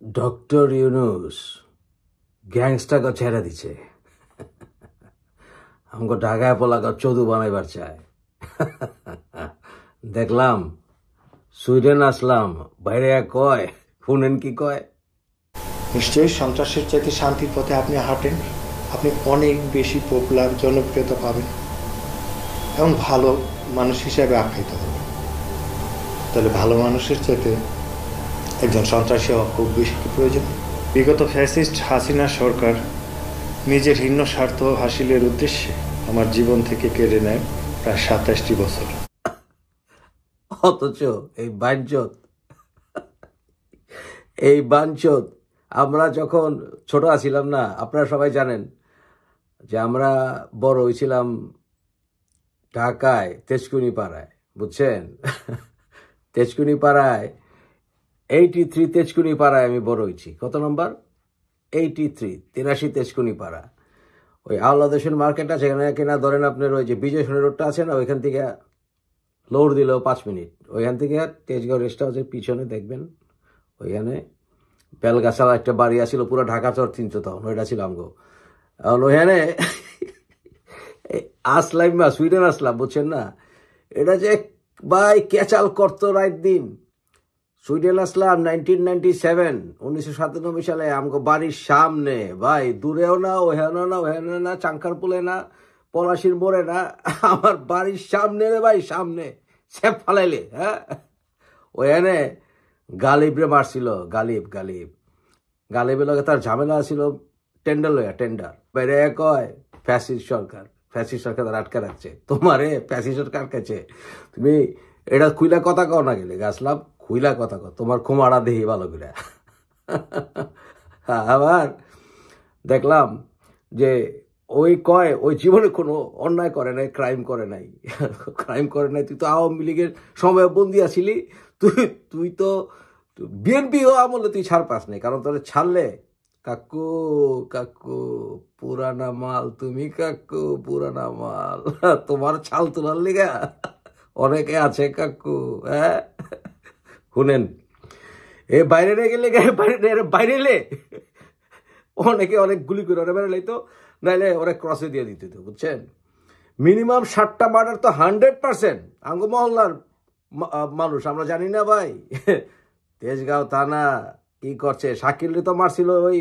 Doctor Yunus গ্যাংস্টারকে ছেড়ে দিছে, আমাকে ঢাকায় পোলাকে চৌধু বানাইবার চায়। দেখলাম সুইডেন আসলাম, বাইরে কয় শুনেন কি কয়, নিশ্চয়ই সন্ত্রাসের চাইতে শান্তির পথে আপনি হাঁটেন, আপনি অনেক বেশি পপুলার, জনপ্রিয়তা পাবেন এবং ভালো মানুষ হিসেবে আখ্যায়িত হবেন। তাহলে ভালো মানুষের চাইতে একজন সন্ত্রাসী হওয়া খুব বেশি কি প্রয়োজন? বিগত ফ্যাসিস্ট হাসিনা সরকার নিজের হীন স্বার্থ হাসিলের উদ্দেশ্যে আমার জীবন থেকে কেড়ে নেয় প্রায় ২৭টি বছর। অথচ এই বাঞ্চত আমরা যখন ছোট আছিলাম না, আপনারা সবাই জানেন যে আমরা বড় হয়েছিলাম ঢাকায় তেজকুনি পাড়ায়, বুঝছেন? তেজকুনি পাড়ায় 83 তেজকুনি পাড়ায় আমি বড় হয়েছি। কত নম্বর? 83 তেজকুনি পাড়া। ওই আওলাদেশের মার্কেট আছে, এখানে কিনা ধরেন আপনার ওই যে বিজয় সোনার রোডটা আছে না, ওইখান থেকে লৌড় দিলেও 5 মিনিট। ওইখান থেকে তেজগাঁও রেস্ট হাউসের পিছনে দেখবেন, ওইখানে বেলগাছালা একটা বাড়ি আসছিল, পুরো ঢাকা চর চিনতো তখন, ওইটা ছিল আমগো। ওইখানে আসলাম বা সুইডেন আসলাম, বুঝছেন না? এটা যে ভাই ক্যাচাল করতো রাত দিন। সুইডেন আসলাম 1997 সালে, আমগো বাড়ির সামনে, ভাই দূরেও না, ওখানে না, চাঙ্কারপুলে না, পলাশির মোড়ে না, আমার বাড়ির সামনে রে ভাই, সামনে সে ফালাইলে। হ্যাঁ, ওখানে গালিবরে মারছিল, গালিবের লগে তার ঝামেলা ছিল টেন্ডার বাইরে কয় ফ্যাসিস্ট সরকার তার আটকে রাখছে তোমারে, ফ্যাসিস্ট সরকার কাছে তুমি এটা খুইলা কথা কও না, গেলে গাছলাম খুইলা কথা কও, তোমার খুমাড়া দেহি ভালো করে। আবার দেখলাম যে ওই জীবনে কোনো অন্যায় করে নাই, ক্রাইম করে নাই। তুই তো আওয়ামী লীগের সময় বন্দি আছিলি, তুই তো বিএনপি আমলে তুই ছাড় পাস নাই, কারণ তোর ছাড়লে কাকু পুরানা মাল, তুমি কাকু পুরানা মাল, তোমার ছাল তোলার লিগা অনেকে আছে কাকু। হ্যাঁ, শুনেন, বাইরে গেলে বাইরে অনেকে অনেক গুলি করে ওরা বেরোলেই তো, নাইলে ওরা ক্রসে দিয়ে দিতে তো, বুঝছেন? মিনিমাম 60টা মার্ডার তো 100% আঙ্গু মহল্লার মানুষ, আমরা জানি না ভাই। তেজগাঁও থানা কি করছে, শাকিলরে তো মারছিল ওই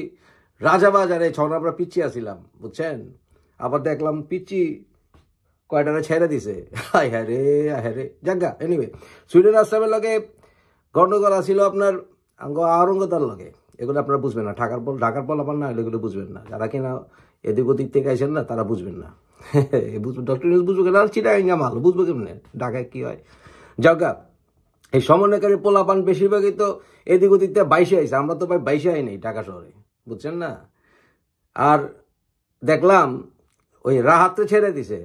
রাজাবাজারে, ছন আমরা পিচ্ছি আসিলাম, বুঝছেন? আবার দেখলাম পিচ্ছি কয়টারে ছেড়ে দিছে। হ্যাঁ রে জাগা। এনিওয়ে, সুইডেন আশ্রমের লগে গন্ডগোল ছিল আপনার আওরঙ্গতার লগে, এগুলো আপনারা বুঝবেন না। ঢাকার পল আপনার না হলে এগুলো বুঝবেন না, যারা কিনা এদিক ওদিক থেকে আইসেন না তারা বুঝবেন না। ডক্টর নিউজ বুঝবো কেন? চিটাঙ্গা মাল বুঝবো কেমনে ঢাকায় কি হয়। জাগা, এই সমন্বয়কারী পোলাপান বেশিরভাগই তো এদিক ওদিক থেকে 22 আইসে, আমরা তো ভাই 22 আই নেই ঢাকা শহরে, বুঝছেন না? আর দেখলাম ওই রাহাতে ছেড়ে দিছে।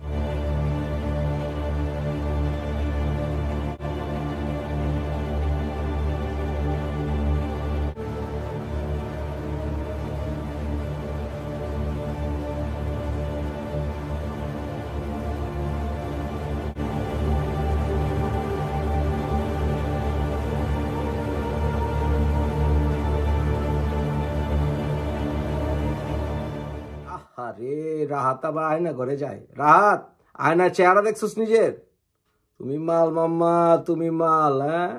আরে রাহাত আবার আয়না ঘরে যায়। রাহাত, আয়নার চেহারা দেখছিস নিজের? তুমি মাল মাম্মা, তুমি মাল। হ্যাঁ,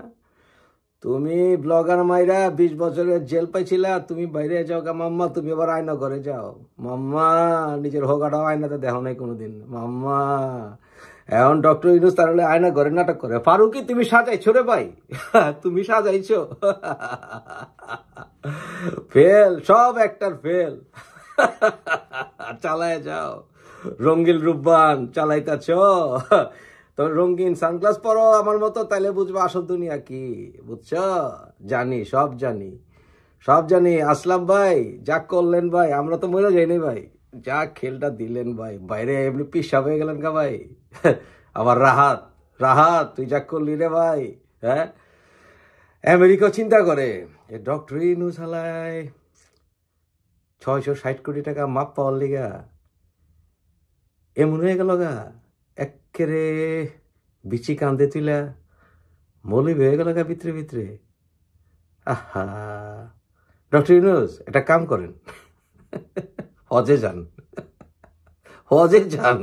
তুমি ব্লগার মাইরা 20 বছরের জেল পাইছিলা, তুমি বাইরে যাও গা মাম্মা, তুমি আবার আয়না ঘরে যাও। মাম্মা নিজের হোগাটাও আয়নাতে দেখো নাই কোনোদিন মাম্মা। এখন ডক্টর ইউনুস তাহলে আয়না ঘরে নাটক করে। ফারুকি তুমি সাজাইছো রে ভাই, তুমি সাজাইছো। ফেল, সব একটার ফেল। চালায় যাও, রঙ্গিল রূপবান চালাইতাছ, তো রঙিন সানগ্লাস পরো আমার মতো, তাইলে বুঝবো আসল দুনিয়া কি, বুঝছ? সব জানি। আসলাম ভাই যা করলেন ভাই, আমরা তো মরে যাইনি ভাই, যা খেলটা দিলেন ভাই, বাইরে এমনি পিসাব হয়ে গেলেন কা ভাই। আবার রাহাত তুই যা করলি রে ভাই। হ্যাঁ, আমেরিকা চিন্তা করে ডক্টর ইউনুস হালায় 660 কোটি টাকা মাপ পাওয়ার লিগা এমন হয়ে গেল গা, একেরে বিচি কান্দে তুইলা মলি হয়ে গেল গা ভিতরে। আহা, ডক্টর ইউনূস একটা কাম করেন, হজে যান, হজে যান।